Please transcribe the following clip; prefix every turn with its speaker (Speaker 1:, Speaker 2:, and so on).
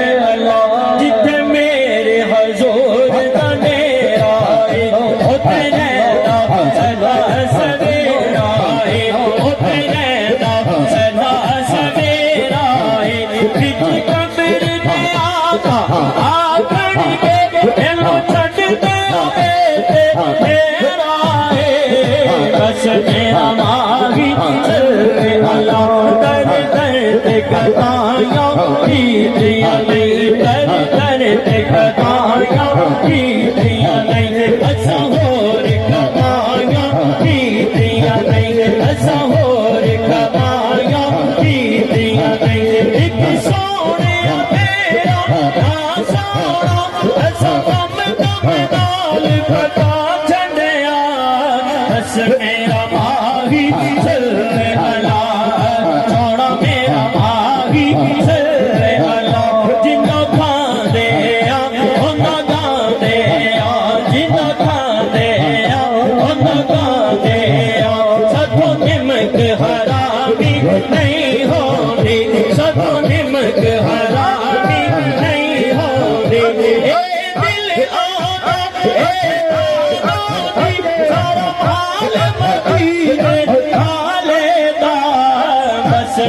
Speaker 1: جتھے میرے حضور دا ڈیرا ہے اوتھے رہندا سدا سویرا ہے اوتھے رہندا سدا سویرا ہے وچ قبر دے آقا آکھن گے اینو چھڈ کے میرا ہے بس میرا ماہی صلی اللہ در در تے گدایاں کیتیاں نہیں در در تے گدایاں کیتیاں نہیں اساں ہور گدایاں کیتیاں نہیں اساں ہور گدایاں کیتیاں نہیں ایک سونیا تیرا نا سونا اساں کم کم نال پتا چھڈیا بس میرا ماہی صلی اللہ سونا میرا ماہی صلی اللہ جنوں کھاندے آ اوناں گاندے آ جنوں کھاندے آ اوناں گاندے آ ساتھوں نمک حرامی نہیں ہوندی ساتھوں نمک حرامی نہیں ہوندی اے دل آقا اے سارا حال مدینے والے دا بس